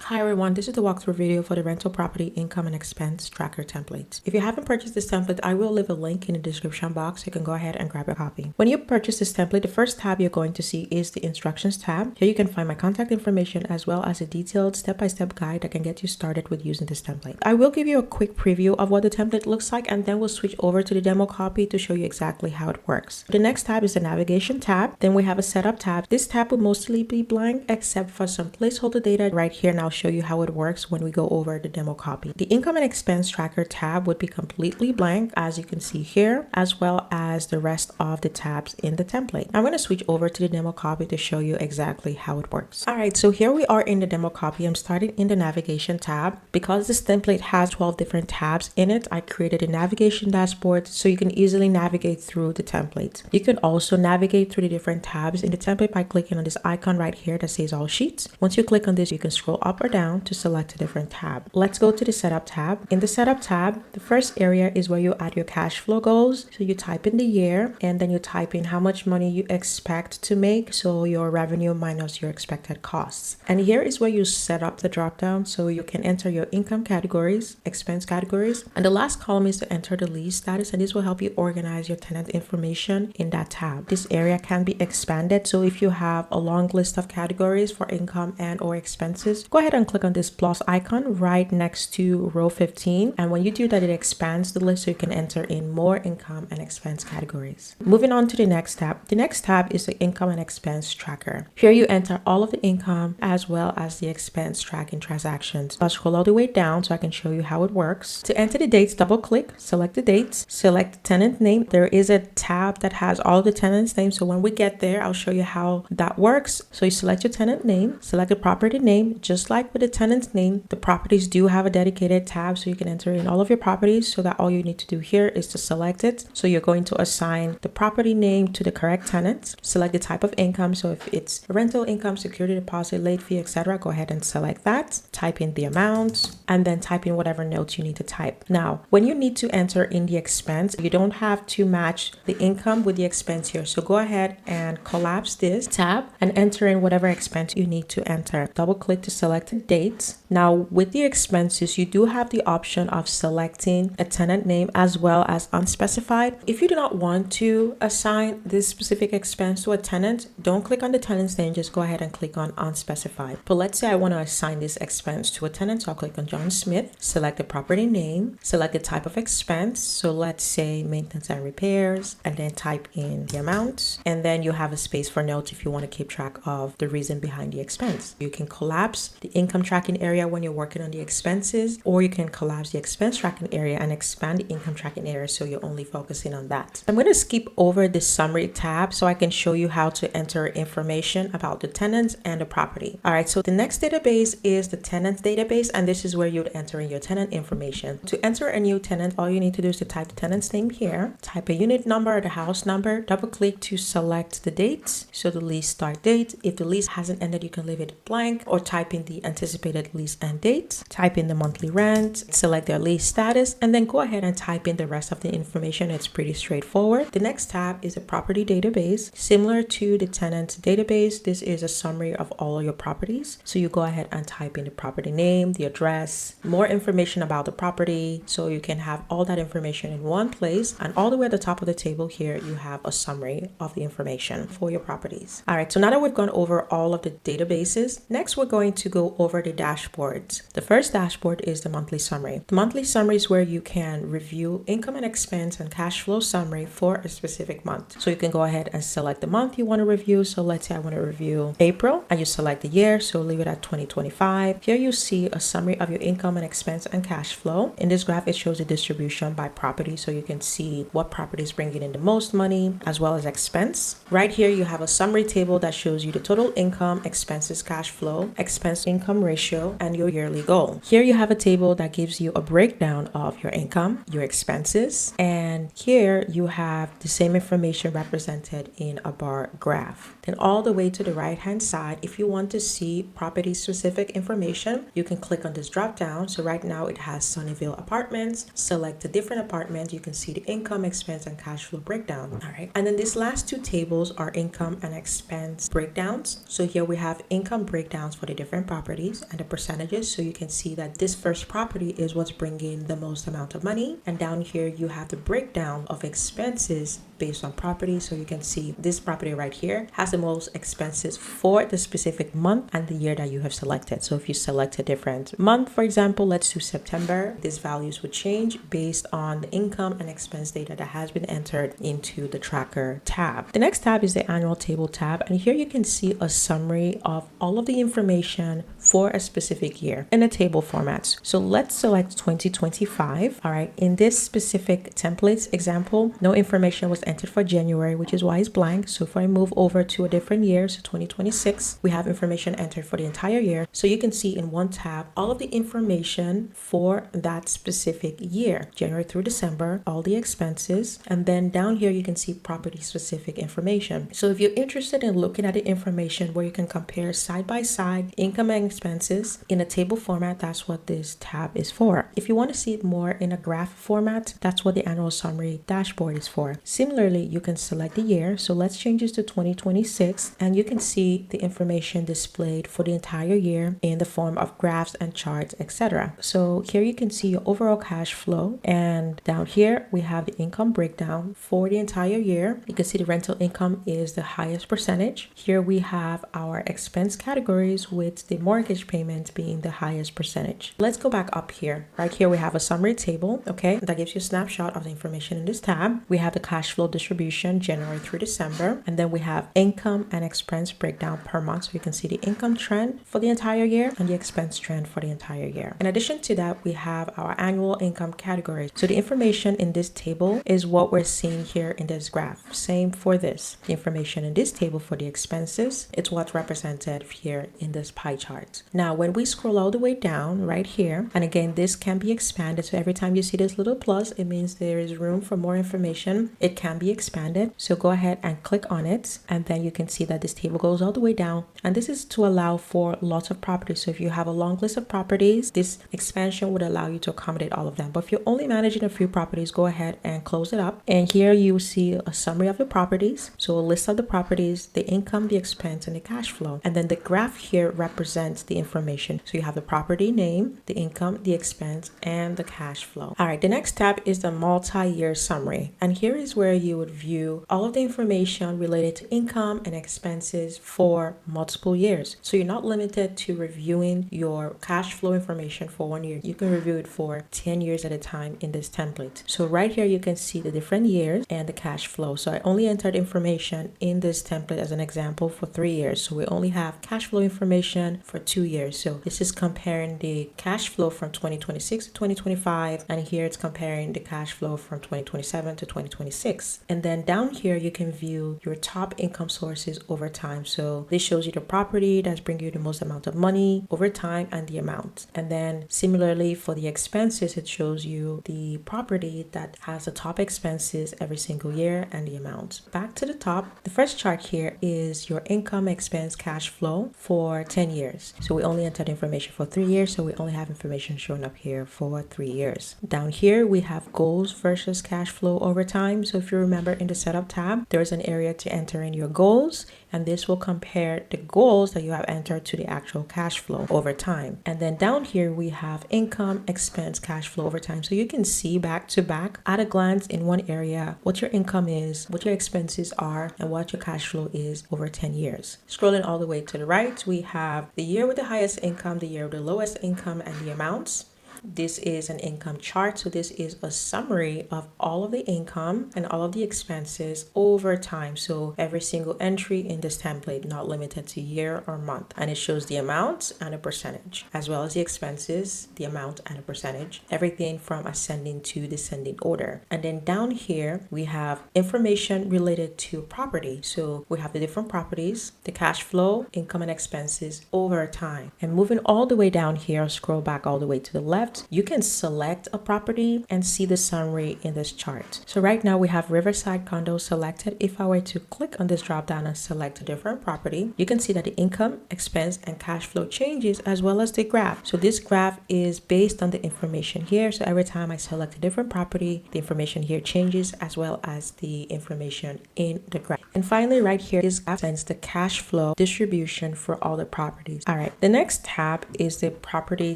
Hi everyone, this is the walkthrough video for the rental property income and expense tracker template. If you haven't purchased this template, I will leave a link in the description box so you can go ahead and grab a copy. When you purchase this template, the first tab you're going to see is the instructions tab. Here you can find my contact information as well as a detailed step-by-step guide that can get you started with using this template. I will give you a quick preview of what the template looks like, and then we'll switch over to the demo copy to show you exactly how it works. The next tab is the navigation tab. Then we have a setup tab. This tab will mostly be blank except for some placeholder data right here, and I'll show you how it works when we go over the demo copy. The income and expense tracker tab would be completely blank, as you can see here, as well as the rest of the tabs in the template. I'm going to switch over to the demo copy to show you exactly how it works. All right, so here we are in the demo copy. I'm starting in the navigation tab. Because this template has 12 different tabs in it, I created a navigation dashboard so you can easily navigate through the template. You can also navigate through the different tabs in the template by clicking on this icon right here that says all sheets. Once you click on this, you can scroll up or down to select a different tab. Let's go to the setup tab. In the setup tab, the first area is where you add your cash flow goals. So you type in the year and then you type in how much money you expect to make. So your revenue minus your expected costs. And here is where you set up the drop down so you can enter your income categories, expense categories. And the last column is to enter the lease status, and this will help you organize your tenant information in that tab. This area can be expanded. So if you have a long list of categories for income and or expenses, go ahead and click on this plus icon right next to row 15. And when you do that, it expands the list so you can enter in more income and expense categories. Moving on to the next tab. The next tab is the income and expense tracker. Here you enter all of the income as well as the expense tracking transactions. I'll scroll all the way down so I can show you how it works. To enter the dates, double click, select the dates, select the tenant name. There is a tab that has all the tenants' names. So when we get there, I'll show you how that works. So you select your tenant name, select the property name. Just like with the tenant's name, the properties do have a dedicated tab so you can enter in all of your properties, so that all you need to do here is to select it. So you're going to assign the property name to the correct tenant, select the type of income. So if it's rental income, security deposit, late fee, etc., go ahead and select that. Type in the amount and then type in whatever notes you need to type. Now, when you need to enter in the expense, you don't have to match the income with the expense here. So go ahead and collapse this tab and enter in whatever expense you need to enter. Double click to select a date. Now, with the expenses, you do have the option of selecting a tenant name as well as unspecified. If you do not want to assign this specific expense to a tenant, don't click on the tenant's name, just go ahead and click on unspecified. But let's say I want to assign this expense to a tenant, so I'll click on John Smith, select the property name, select the type of expense. So let's say maintenance and repairs, and then type in the amount. And then you have a space for notes if you want to keep track of the reason behind the expense. You can collapse the income tracking area when you're working on the expenses, or you can collapse the expense tracking area and expand the income tracking area so you're only focusing on that. I'm going to skip over the summary tab so I can show you how to enter information about the tenants and the property. All right, so the next database is the tenant database, and this is where you'd enter in your tenant information. To enter a new tenant, all you need to do is to type the tenant's name here, type a unit number or the house number, double click to select the date, so the lease start date. If the lease hasn't ended, you can leave it blank, or type in the anticipated lease end date, type in the monthly rent, select their lease status, and then go ahead and type in the rest of the information. It's pretty straightforward. The next tab is a property database. Similar to the tenant database, this is a summary of all your properties. So you go ahead and type in the property name, the address, more information about the property, so you can have all that information in one place. And all the way at the top of the table here, you have a summary of the information for your properties. All right, so now that we've gone over all of the databases, next we're going to go over the dashboards. The first dashboard is the monthly summary. The monthly summary is where you can review income and expense and cash flow summary for a specific month. So you can go ahead and select the month you want to review. So let's say I want to review April, and you select the year, so leave it at 2025. Here you see a summary of your income and expense and cash flow. In this graph, it shows the distribution by property, so you can see what property is bringing in the most money as well as expense. Right here, you have a summary table that shows you the total income, expenses, cash flow, expense income ratio, and your yearly goal. Here you have a table that gives you a breakdown of your income, your expenses, and here you have the same information represented in a bar graph. And all the way to the right hand side, if you want to see property specific information, you can click on this drop down. So right now it has Sunnyvale Apartments. Select a different apartment. You can see the income, expense, and cash flow breakdown. All right. And then these last two tables are income and expense breakdowns. So here we have income breakdowns for the different properties and the percentages. So you can see that this first property is what's bringing the most amount of money. And down here you have the breakdown of expenses based on property. So you can see this property right here has the most expenses for the specific month and the year that you have selected. So if you select a different month, for example, let's do September, these values would change based on the income and expense data that has been entered into the tracker tab. The next tab is the annual table tab, and here you can see a summary of all of the information for a specific year in a table formats. So let's select 2025. All right, in this specific templates example, no information was entered for January, which is why it's blank. So if I move over to a different year, so 2026, we have information entered for the entire year. So you can see in one tab all of the information for that specific year, January through December, all the expenses, and then down here you can see property specific information. So if you're interested in looking at the information where you can compare side by side income and expenses in a table format, that's what this tab is for. If you want to see it more in a graph format, that's what the annual summary dashboard is for. Similarly, you can select the year. So let's change this to 2026, and you can see the information displayed for the entire year in the form of graphs and charts, etc. So here you can see your overall cash flow, and down here we have the income breakdown for the entire year. You can see the rental income is the highest percentage. Here we have our expense categories with the mortgage payments being the highest percentage. Let's go back up here. Right here we have a summary table, okay, that gives you a snapshot of the information in this tab. We have the cash flow distribution January through December, and then we have income and expense breakdown per month, so you can see the income trend for the entire year and the expense trend for the entire year. In addition to that, we have our annual income categories. So the information in this table is what we're seeing here in this graph. Same for this. The information in this table for the expenses, it's what's represented here in this pie chart. Now, when we scroll all the way down right here, and again, this can be expanded. So every time you see this little plus, it means there is room for more information. It can be expanded. So go ahead and click on it, and then you can see that this table goes all the way down. And this is to allow for lots of properties. So if you have a long list of properties, this expansion would allow you to accommodate all of them. But if you're only managing a few properties, go ahead and close it up. And here you see a summary of the properties. So a list of the properties, the income, the expense, and the cash flow. And then the graph here represents the information. So you have the property name, the income, the expense, and the cash flow. All right, the next tab is the multi-year summary. And here is where you would view all of the information related to income and expenses for multiple years. So you're not limited to reviewing your cash flow information for 1 year. You can review it for 10 years at a time in this template. So right here, you can see the different years and the cash flow. So I only entered information in this template as an example for 3 years. So we only have cash flow information for 2 years. So this is comparing the cash flow from 2026 to 2025. And here it's comparing the cash flow from 2027 to 2026. And then down here, you can view your top income sources over time. So this shows you the property that's bringing you the most amount of money over time and the amount. And then similarly for the expenses, it shows you the property that has the top expenses every single year and the amount. Back to the top, the first chart here is your income, expense, cash flow for 10 years. So we only entered information for 3 years. So we only have information showing up here for 3 years. Down here, we have goals versus cash flow over time. So if you remember in the setup tab, there's an area to enter in your goals, and this will compare the goals that you have entered to the actual cash flow over time. And then down here, we have income, expense, cash flow over time. So you can see back to back at a glance in one area what your income is, what your expenses are, and what your cash flow is over 10 years. Scrolling all the way to the right, we have the year with the highest income, the year with the lowest income, and the amounts. This is an income chart. So this is a summary of all of the income and all of the expenses over time. So every single entry in this template, not limited to year or month. And it shows the amount and a percentage, as well as the expenses, the amount and a percentage, everything from ascending to descending order. And then down here, we have information related to property. So we have the different properties, the cash flow, income and expenses over time. And moving all the way down here, scroll back all the way to the left, left, you can select a property and see the summary in this chart. So right now we have Riverside condo selected. If I were to click on this drop down and select a different property, you can see that the income, expense, and cash flow changes, as well as the graph. So this graph is based on the information here. So every time I select a different property, the information here changes, as well as the information in the graph. And finally, right here is the cash flow distribution for all the properties. All right, the next tab is the property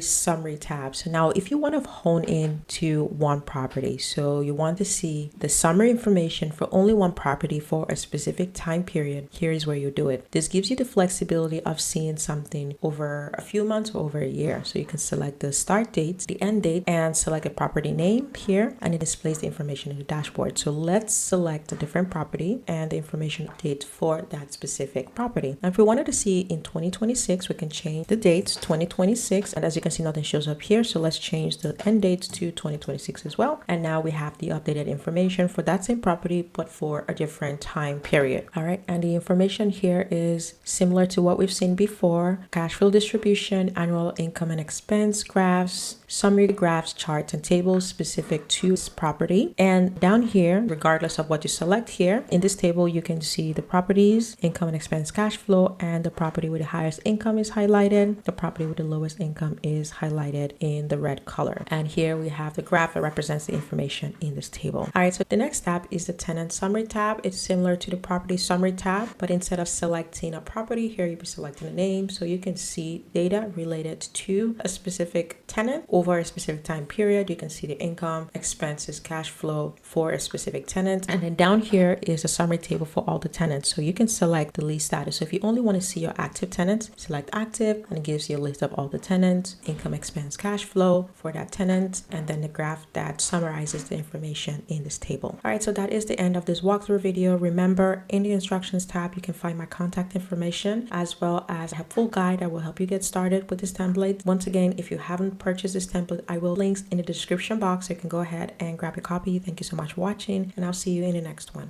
summary tab. So now if you want to hone in to one property, so you want to see the summary information for only one property for a specific time period, here is where you do it. This gives you the flexibility of seeing something over a few months or over a year. So you can select the start date, the end date, and select a property name here, and it displays the information in the dashboard. So let's select a different property and the information update for that specific property. Now if we wanted to see in 2026, we can change the dates 2026, and as you can see, nothing shows up here. So let's change the end dates to 2026 as well. And now we have the updated information for that same property, but for a different time period. All right, and the information here is similar to what we've seen before: cash flow distribution, annual income and expense graphs, summary graphs, charts, and tables specific to this property. And down here, regardless of what you select here, in this table, you can see the properties, income and expense, cash flow, and the property with the highest income is highlighted. The property with the lowest income is highlighted in the red color. And here we have the graph that represents the information in this table. All right, so the next tab is the tenant summary tab. It's similar to the property summary tab, but instead of selecting a property, here you'll be selecting a name. So you can see data related to a specific tenant over a specific time period. You can see the income, expenses, cash flow for a specific tenant. And then down here is a summary table for all the tenants. So you can select the lease status. So if you only want to see your active tenants, select active, and it gives you a list of all the tenants, income, expense, cash flow for that tenant, and then the graph that summarizes the information in this table. All right, so that is the end of this walkthrough video. Remember, in the instructions tab, you can find my contact information as well as a helpful guide that will help you get started with this template. Once again, if you haven't purchased this template, I will links in the description box. So you can go ahead and grab a copy. Thank you so much for watching, and I'll see you in the next one.